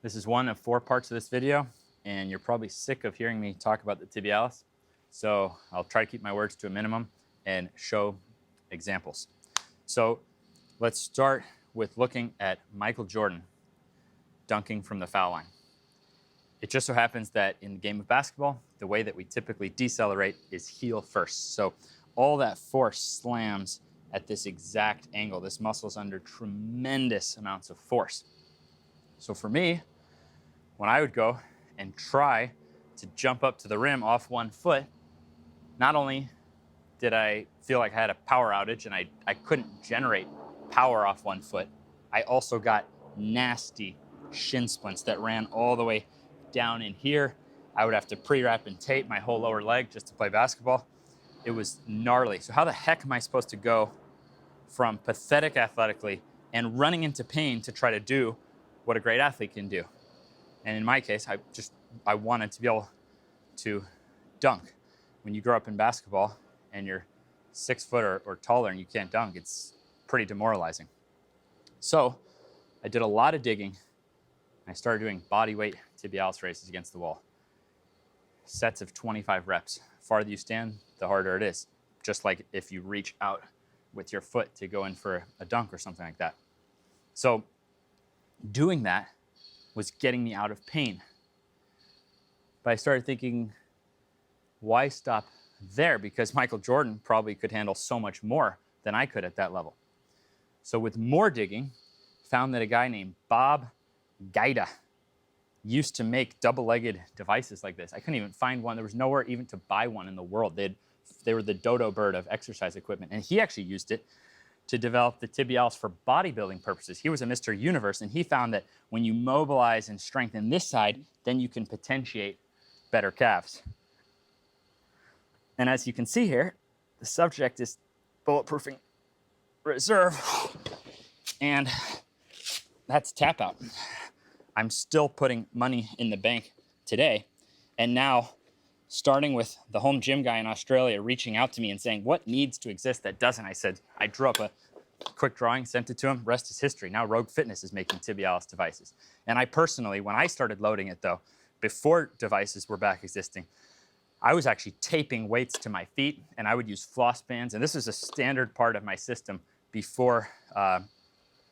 This is one of 4 parts of this video, and you're probably sick of hearing me talk about the tibialis. So I'll try to keep my words to a minimum and show examples. So let's start with looking at Michael Jordan dunking from the foul line. It just so happens that in the game of basketball, the way that we typically decelerate is heel first. So all that force slams at this exact angle. This muscle's under tremendous amounts of force. So for me, when I would go and try to jump up to the rim off one foot, not only did I feel like I had a power outage and I couldn't generate power off one foot, I also got nasty shin splints that ran all the way down in here. I would have to pre-wrap and tape my whole lower leg just to play basketball. It was gnarly. So how the heck am I supposed to go from pathetic athletically and running into pain to try to do what a great athlete can do? And in my case, I wanted to be able to dunk. When you grow up in basketball and you're 6 foot or taller and you can't dunk, it's pretty demoralizing. So I did a lot of digging. I started doing body weight tibialis races against the wall. Sets of 25 reps. The farther you stand, the harder it is. Just like if you reach out with your foot to go in for a dunk or something like that. So doing that was getting me out of pain. But I started thinking, why stop there? Because Michael Jordan probably could handle so much more than I could at that level. So with more digging, found that a guy named Bob Gaida used to make double-legged devices like this. I couldn't even find one. There was nowhere even to buy one in the world. They were the dodo bird of exercise equipment. And he actually used it to develop the tibialis for bodybuilding purposes. He was a Mr. Universe, and he found that when you mobilize and strengthen this side, then you can potentiate better calves. And as you can see here, the subject is Bulletproofing Reserve, and that's tap out. I'm still putting money in the bank today, and now starting with the Holm gym guy in Australia reaching out to me and saying, what needs to exist that doesn't? I said, I drew up a quick drawing, sent it to him, rest is history. Now Rogue Fitness is making tibialis devices. And I personally, when I started loading it though, before devices were back existing, I was actually taping weights to my feet, and I would use floss bands. And this is a standard part of my system before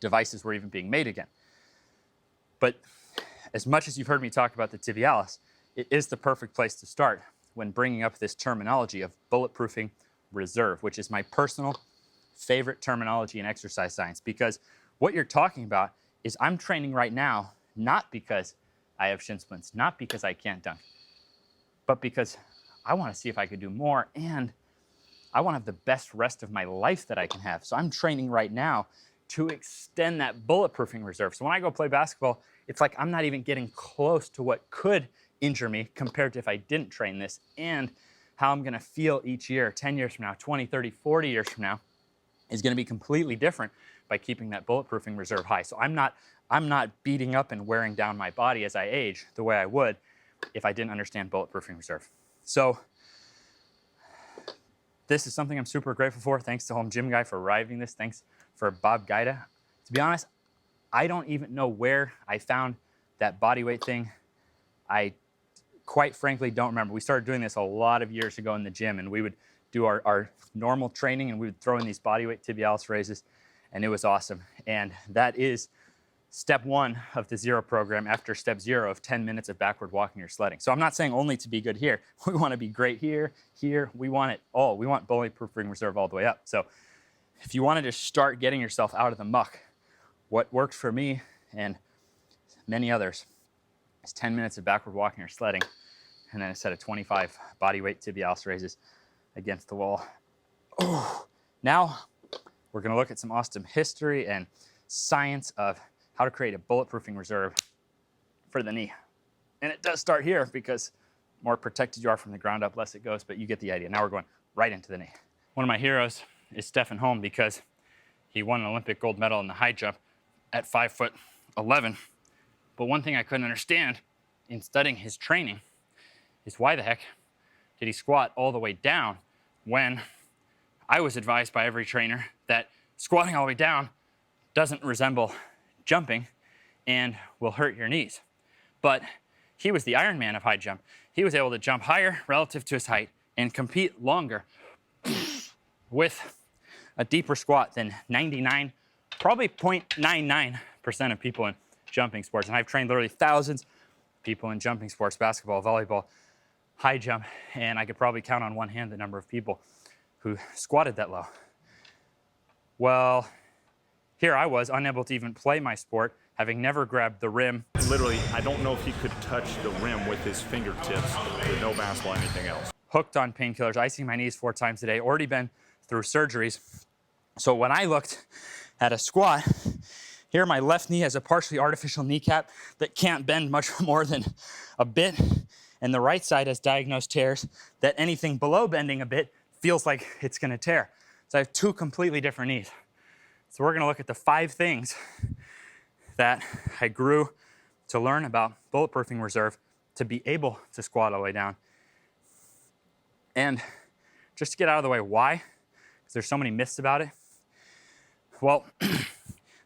devices were even being made again. But as much as you've heard me talk about the tibialis, it is the perfect place to start when bringing up this terminology of bulletproofing reserve, which is my personal favorite terminology in exercise science, because what you're talking about is I'm training right now, not because I have shin splints, not because I can't dunk, but because I want to see if I could do more, and I want to have the best rest of my life that I can have. So I'm training right now to extend that bulletproofing reserve. So when I go play basketball, it's like I'm not even getting close to what could injure me compared to if I didn't train this, and how I'm gonna feel each year, 10 years from now, 20, 30, 40 years from now, is gonna be completely different by keeping that bulletproofing reserve high. So I'm not beating up and wearing down my body as I age the way I would if I didn't understand bulletproofing reserve. So this is something I'm super grateful for. Thanks to Holm Gym Guy for arriving this. Thanks for Bob Gaida. To be honest, I don't even know where I found that bodyweight thing. I quite frankly don't remember. We started doing this a lot of years ago in the gym, and we would do our normal training, and we would throw in these bodyweight tibialis raises, and it was awesome. And that is step 1 of the 0 program after step 0 of 10 minutes of backward walking or sledding. So I'm not saying only to be good here. We want to be great here, here. We want it all. We want bulletproofing reserve all the way up. So if you wanted to start getting yourself out of the muck, what worked for me and many others is 10 minutes of backward walking or sledding, and then a set of 25 bodyweight tibialis raises against the wall. Oh. Now we're going to look at some awesome history and science of how to create a bulletproofing reserve for the knee. And it does start here, because the more protected you are from the ground up, less it goes, but you get the idea. Now we're going right into the knee. One of my heroes is Stephen Holm, because he won an Olympic gold medal in the high jump at 5'11". But one thing I couldn't understand in studying his training is why the heck did he squat all the way down when I was advised by every trainer that squatting all the way down doesn't resemble jumping and will hurt your knees. but he was the Ironman of high jump. He was able to jump higher relative to his height and compete longer with a deeper squat than 99, probably 0.99% of people in jumping sports. And I've trained literally thousands of people in jumping sports, basketball, volleyball, high jump, and I could probably count on one hand the number of people who squatted that low. Well, here I was, unable to even play my sport, having never grabbed the rim. Literally, I don't know if he could touch the rim with his fingertips with no basketball or anything else. Hooked on painkillers, icing my knees 4 times a day, already been through surgeries. So when I looked at a squat, here my left knee has a partially artificial kneecap that can't bend much more than a bit, and the right side has diagnosed tears that anything below bending a bit feels like it's gonna tear. So I have 2 completely different knees. So we're gonna look at the 5 things that I grew to learn about Bulletproofing Reserve to be able to squat all the way down. And just to get out of the way, why? Because there's so many myths about it. Well,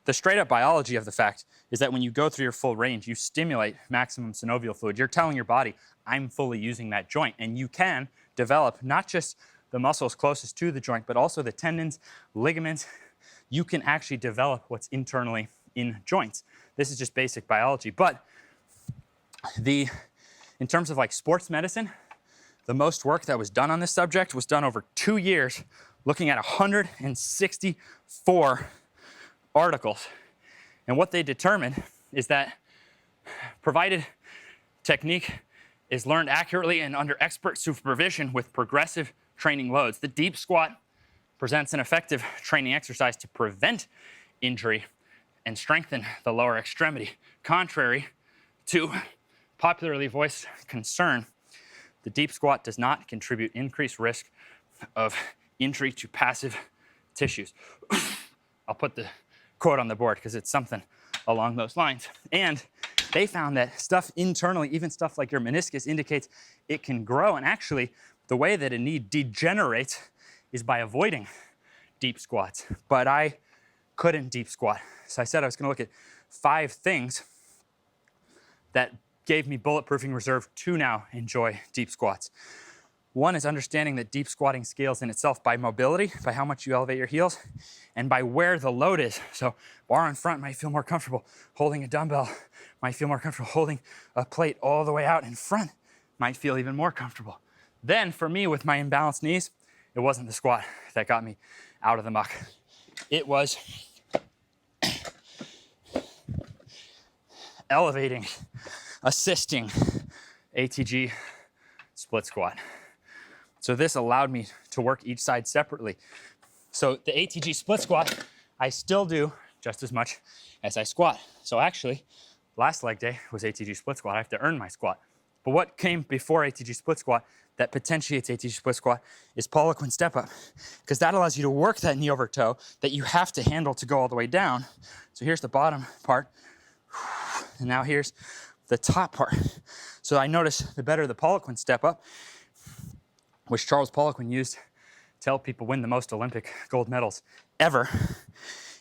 the straight up biology of the fact is that when you go through your full range, you stimulate maximum synovial fluid. You're telling your body, I'm fully using that joint. And you can develop not just the muscles closest to the joint, but also the tendons, ligaments. You can actually develop what's internally in joints. This is just basic biology. But in terms of like sports medicine, the most work that was done on this subject was done over 2 years, looking at 164 articles. And what they determined is that provided technique is learned accurately and under expert supervision with progressive training loads, the deep squat presents an effective training exercise to prevent injury and strengthen the lower extremity. Contrary to popularly voiced concern, the deep squat does not contribute increased risk of injury to passive tissues. I'll put the quote on the board because it's something along those lines. And they found that stuff internally, even stuff like your meniscus, indicates it can grow. And actually, the way that a knee degenerates is by avoiding deep squats. But I couldn't deep squat. So I said I was going to look at 5 things that gave me Bulletproofing Reserve to now enjoy deep squats. One is understanding that deep squatting scales in itself by mobility, by how much you elevate your heels, and by where the load is. So bar in front might feel more comfortable. Holding a dumbbell might feel more comfortable. Holding a plate all the way out in front might feel even more comfortable. Then for me, with my imbalanced knees, it wasn't the squat that got me out of the muck. It was elevating, assisting ATG split squat. So this allowed me to work each side separately. So the ATG split squat, I still do just as much as I squat. So actually, last leg day was ATG split squat. I have to earn my squat. But what came before ATG split squat that potentiates ATG split squat is Poliquin Step Up, because that allows you to work that knee over toe that you have to handle to go all the way down. So here's the bottom part, and now here's the top part. So I noticed the better the Poliquin Step Up, which Charles Poliquin used to help people win the most Olympic gold medals ever,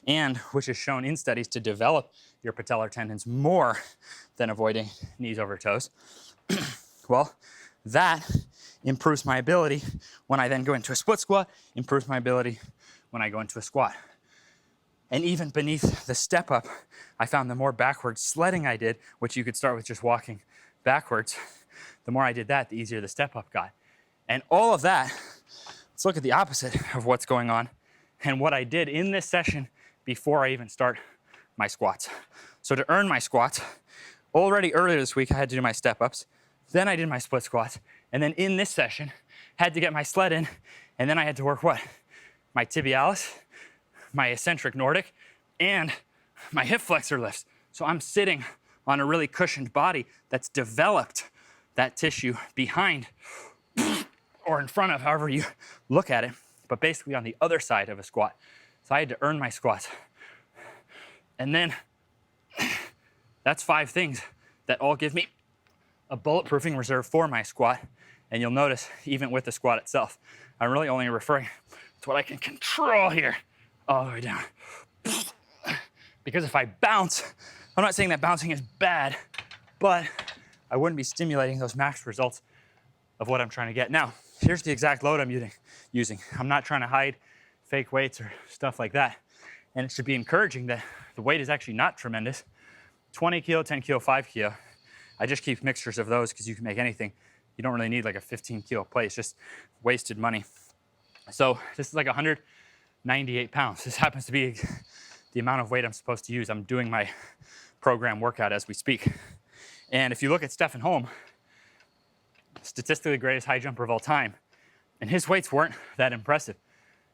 and which is shown in studies to develop your patellar tendons more than avoiding knees over toes. Well, that improves my ability when I then go into a split squat, improves my ability when I go into a squat. And even beneath the step up, I found the more backwards sledding I did, which you could start with just walking backwards, the more I did that, the easier the step up got. And all of that, let's look at the opposite of what's going on and what I did in this session before I even start my squats. So to earn my squats, already earlier this week, I had to do my step ups. Then I did my split squats. And then in this session, had to get my sled in. And then I had to work what? My tibialis, my eccentric Nordic, and my hip flexor lifts. So I'm sitting on a really cushioned body that's developed that tissue behind or in front of, however you look at it, but basically on the other side of a squat. So I had to earn my squats. And then that's 5 things that all give me a bulletproofing reserve for my squat. And you'll notice, even with the squat itself, I'm really only referring to what I can control here, all the way down. Because if I bounce, I'm not saying that bouncing is bad, but I wouldn't be stimulating those max results of what I'm trying to get. Now, here's the exact load I'm using. I'm not trying to hide fake weights or stuff like that. And it should be encouraging that the weight is actually not tremendous. 20 kilo, 10 kilo, 5 kilo. I just keep mixtures of those because you can make anything. You don't really need like a 15 kilo plate. It's just wasted money. So this is like 198 pounds. This happens to be the amount of weight I'm supposed to use. I'm doing my program workout as we speak. And if you look at Stephen Holm, statistically greatest high jumper of all time, and his weights weren't that impressive,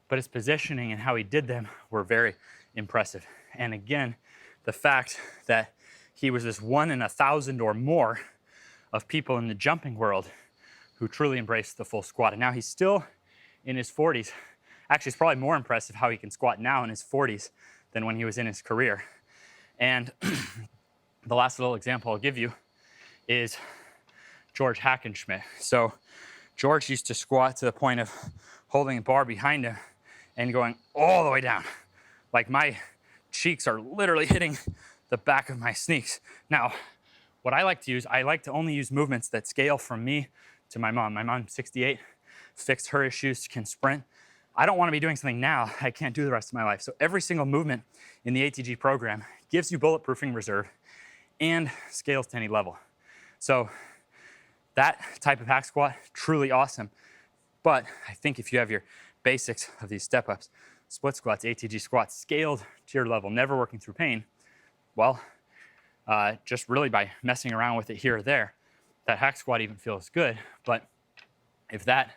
but his positioning and how he did them were very impressive. And again, the fact that he was this 1 in 1,000 or more of people in the jumping world who truly embraced the full squat. And now he's still in his 40s. Actually, it's probably more impressive how he can squat now in his 40s than when he was in his career. And the last little example I'll give you is George Hackenschmidt. So George used to squat to the point of holding a bar behind him and going all the way down. Like my cheeks are literally hitting the back of my sneaks. Now, what I like to use, I like to only use movements that scale from me to my mom. My mom's 68, fixed her issues, can sprint. I don't want to be doing something now I can't do the rest of my life. So every single movement in the ATG program gives you Bulletproofing Reserve and scales to any level. So that type of hack squat, truly awesome. But I think if you have your basics of these step ups, split squats, ATG squats, scaled to your level, never working through pain, well, just really by messing around with it here or there, that hack squat even feels good. But if that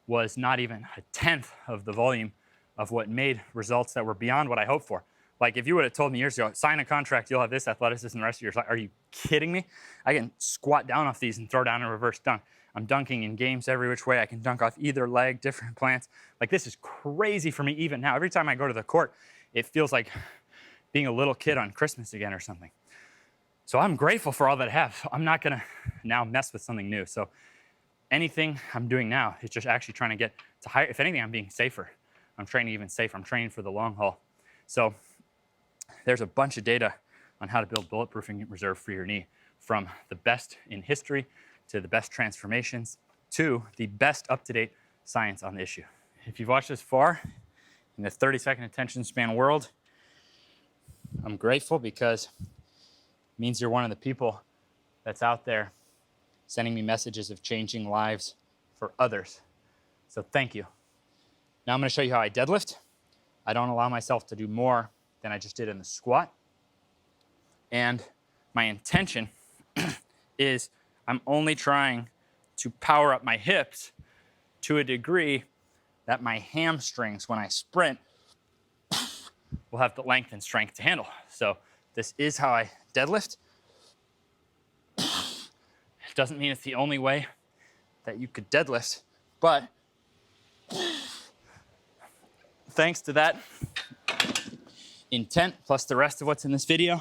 was not even a tenth of the volume of what made results that were beyond what I hoped for. Like if you would have told me years ago, sign a contract, you'll have this athleticism the rest of your life. Are you kidding me? I can squat down off these and throw down a reverse dunk. I'm dunking in games every which way. I can dunk off either leg, different plants. Like this is crazy for me even now. Every time I go to the court, it feels like being a little kid on Christmas again or something. So I'm grateful for all that I have. So I'm not gonna now mess with something new. So anything I'm doing now is just actually trying to get to higher. If anything, I'm being safer. I'm training even safer. I'm training for the long haul. So there's a bunch of data on how to build Bulletproofing Reserve for your knee, from the best in history to the best transformations to the best up-to-date science on the issue. If you've watched this far in the 30-second attention span world, I'm grateful because it means you're one of the people that's out there sending me messages of changing lives for others. So thank you. Now I'm going to show you how I deadlift. I don't allow myself to do more than I just did in the squat. And my intention is I'm only trying to power up my hips to a degree that my hamstrings, when I sprint, will have the length and strength to handle. So this is how I deadlift. It doesn't mean it's the only way that you could deadlift, but thanks to that intent plus the rest of what's in this video,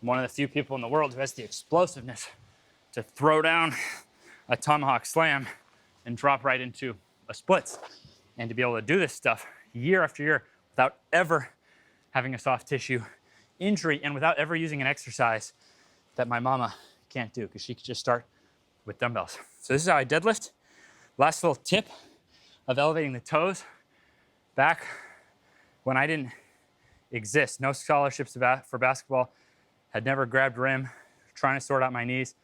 I'm one of the few people in the world who has the explosiveness to throw down a tomahawk slam and drop right into a splits, and to be able to do this stuff year after year without ever having a soft tissue injury and without ever using an exercise that my mama can't do, because she could just start with dumbbells. So this is how I deadlift. Last little tip of elevating the toes. Back when I didn't exist, no scholarships for basketball, had never grabbed rim, trying to sort out my knees.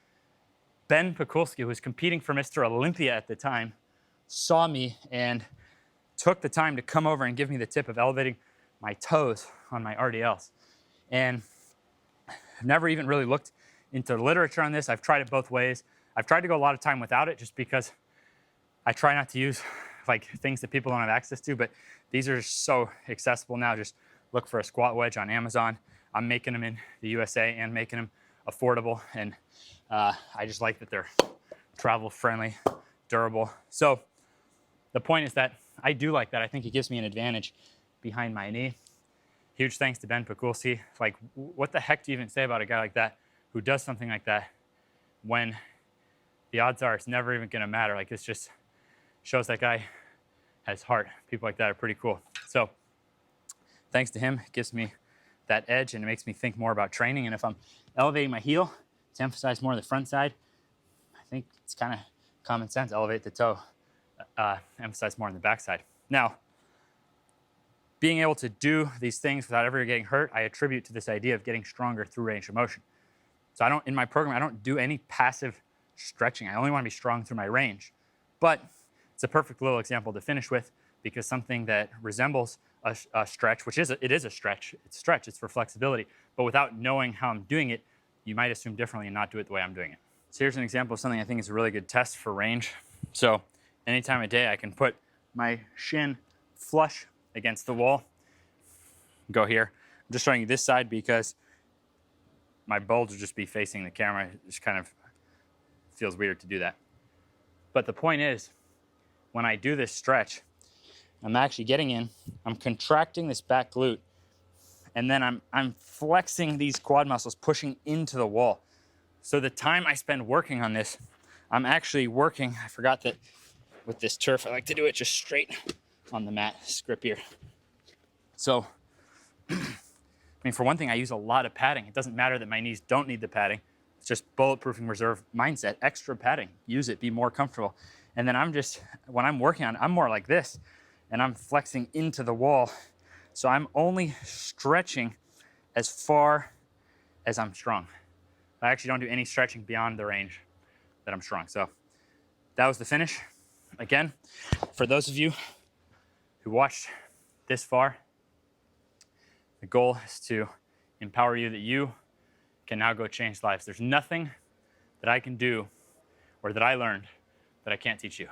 Ben Pakulski, who was competing for Mr. Olympia at the time, saw me and took the time to come over and give me the tip of elevating my toes on my RDLs. And I've never even really looked into the literature on this. I've tried it both ways. I've tried to go a lot of time without it just because I try not to use like things that people don't have access to, but these are so accessible now. Just look for a squat wedge on Amazon. I'm making them in the USA and making them affordable. And I just like that they're travel friendly, durable. So the point is that I do like that. I think it gives me an advantage behind my knee. Huge thanks to Ben Pakulski. Like, what the heck do you even say about a guy like that who does something like that when the odds are it's never even gonna matter? Like, this just shows that guy has heart. People like that are pretty cool. So thanks to him, it gives me that edge and it makes me think more about training. And if I'm elevating my heel to emphasize more on the front side, I think it's kind of common sense. Elevate the toe, emphasize more on the back side. Now, being able to do these things without ever getting hurt, I attribute to this idea of getting stronger through range of motion. So in my program, I don't do any passive stretching. I only want to be strong through my range. But it's a perfect little example to finish with, because something that resembles a stretch, which it is a stretch. It's for flexibility. But without knowing how I'm doing it, you might assume differently and not do it the way I'm doing it. So here's an example of something I think is a really good test for range. So any time of day, I can put my shin flush against the wall. Go here. I'm just showing you this side because my bulge will just be facing the camera. It just kind of feels weird to do that. But the point is, when I do this stretch, I'm actually getting in, I'm contracting this back glute, and then I'm flexing these quad muscles, pushing into the wall. So the time I spend working on this, I'm actually working, I forgot that with this turf, I like to do it just straight on the mat, this grip here. So, I mean, for one thing, I use a lot of padding. It doesn't matter that my knees don't need the padding. It's just Bulletproofing Reserve mindset, extra padding. Use it, be more comfortable. And then when I'm working on it, I'm more like this, and I'm flexing into the wall. So I'm only stretching as far as I'm strong. I actually don't do any stretching beyond the range that I'm strong. So that was the finish. Again, for those of you who watched this far, the goal is to empower you that you can now go change lives. There's nothing that I can do or that I learned that I can't teach you.